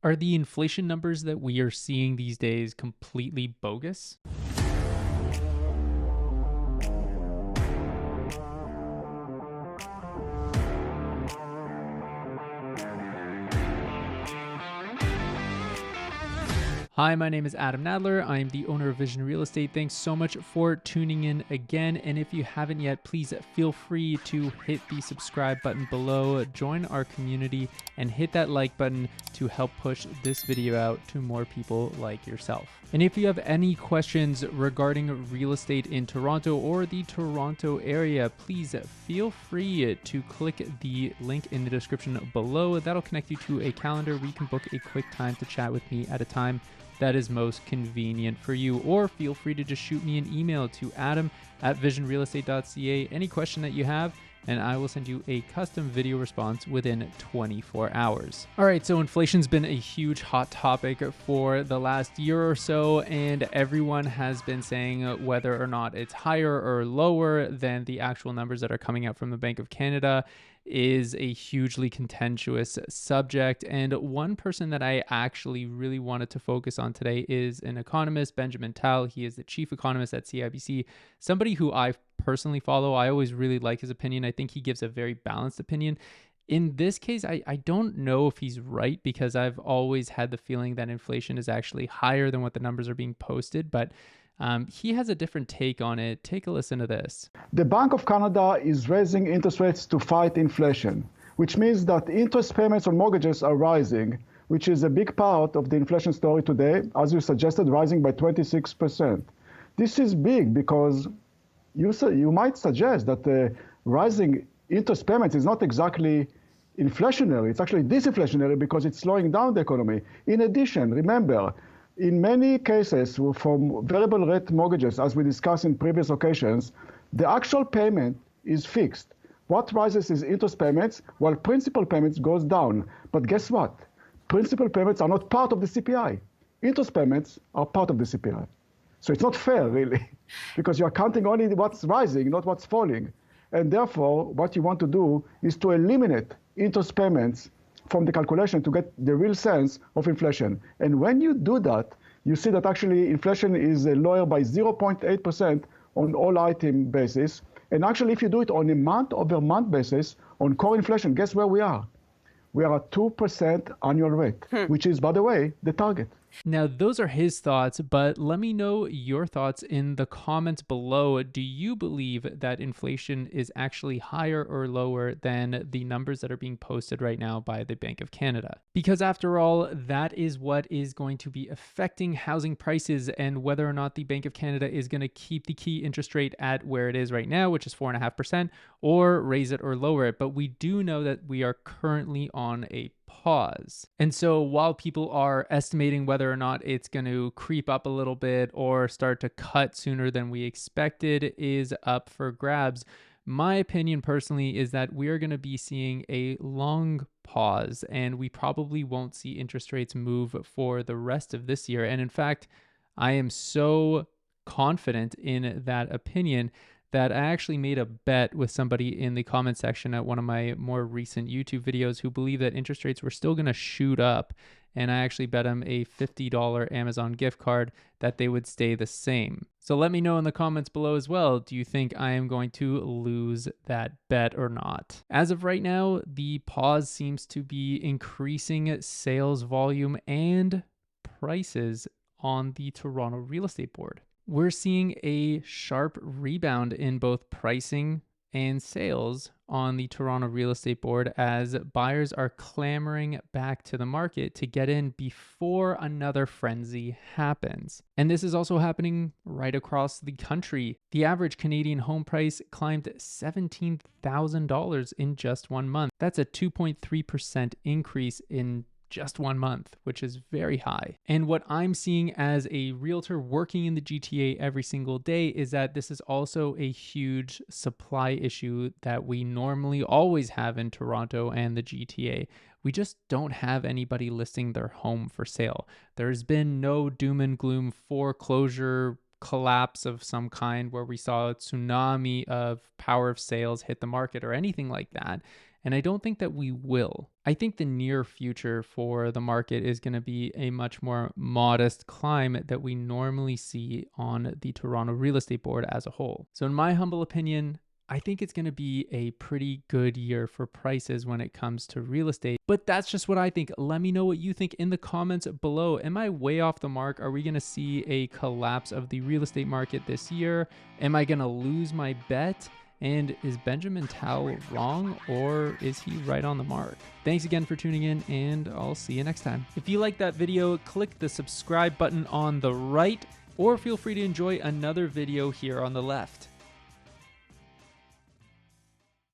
Are the inflation numbers that we are seeing these days completely bogus? Hi, my name is Adam Nadler. I am the owner of Vision Real Estate. Thanks so much for tuning in again. And if you haven't yet, please feel free to hit the subscribe button below, join our community, and hit that like button to help push this video out to more people like yourself. And if you have any questions regarding real estate in Toronto or the Toronto area, please feel free to click the link in the description below. That'll connect you to a calendar where you can book a quick time to chat with me at a time that is most convenient for you, or feel free to just shoot me an email to adam@visionrealestate.ca. Any question that you have, and I will send you a custom video response within 24 hours. All right, so inflation's been a huge hot topic for the last year or so, and everyone has been saying whether or not it's higher or lower than the actual numbers that are coming out from the Bank of Canada is a hugely contentious subject. And one person that I actually really wanted to focus on today is an economist, Benjamin Tal. He is the chief economist at CIBC, somebody who I personally follow. I always really like his opinion. I think he gives a very balanced opinion. In this case, I don't know if he's right, because I've always had the feeling that inflation is actually higher than what the numbers are being posted, but he has a different take on it. Take a listen to this. The Bank of Canada is raising interest rates to fight inflation, which means that interest payments on mortgages are rising, which is a big part of the inflation story today, as you suggested, rising by 26%. This is big because you might suggest that the rising interest payments is not exactly inflationary. It's actually disinflationary because it's slowing down the economy. In addition, remember, in many cases from variable rate mortgages, as we discussed in previous occasions, the actual payment is fixed. What rises is interest payments, while principal payments goes down. But guess what? Principal payments are not part of the CPI. Interest payments are part of the CPI. So it's not fair, really, because you're counting only what's rising, not what's falling. And therefore, what you want to do is to eliminate interest payments from the calculation to get the real sense of inflation. And when you do that, you see that actually inflation is lower by 0.8% on all item basis. And actually, if you do it on a month-over-month basis, on core inflation, guess where we are? We are at 2% annual rate, which is, by the way, the target. Now, those are his thoughts, but let me know your thoughts in the comments below. Do you believe that inflation is actually higher or lower than the numbers that are being posted right now by the Bank of Canada? Because after all, that is what is going to be affecting housing prices, and whether or not the Bank of Canada is going to keep the key interest rate at where it is right now, which is 4.5%, or raise it or lower it. But we do know that we are currently on a pause. And so while people are estimating whether or not it's going to creep up a little bit or start to cut sooner than we expected is up for grabs, my opinion personally is that we are going to be seeing a long pause, and we probably won't see interest rates move for the rest of this year. And in fact, I am so confident in that opinion that I actually made a bet with somebody in the comment section at one of my more recent YouTube videos who believed that interest rates were still going to shoot up. And I actually bet him a $50 Amazon gift card that they would stay the same. So let me know in the comments below as well. Do you think I am going to lose that bet or not? As of right now, the pause seems to be increasing sales volume and prices on the Toronto Real Estate Board. We're seeing a sharp rebound in both pricing and sales on the Toronto Real Estate Board as buyers are clamoring back to the market to get in before another frenzy happens. And this is also happening right across the country. The average Canadian home price climbed $17,000 in just 1 month. That's a 2.3% increase in just 1 month, which is very high. And what I'm seeing as a realtor working in the GTA every single day is that this is also a huge supply issue that we normally always have in Toronto and the GTA. We just don't have anybody listing their home for sale. There's been no doom and gloom foreclosure collapse of some kind where we saw a tsunami of power of sales hit the market or anything like that. And I don't think that we will. I think the near future for the market is going to be a much more modest climb that we normally see on the Toronto real estate board as a whole. So in my humble opinion, I think it's going to be a pretty good year for prices when it comes to real estate. But that's just what I think. Let me know what you think in the comments below. Am I way off the mark? Are we going to see a collapse of the real estate market this year? Am I going to lose my bet? And is Benjamin Tal wrong, or is he right on the mark? Thanks again for tuning in, and I'll see you next time. If you like that video, click the subscribe button on the right, or feel free to enjoy another video here on the left.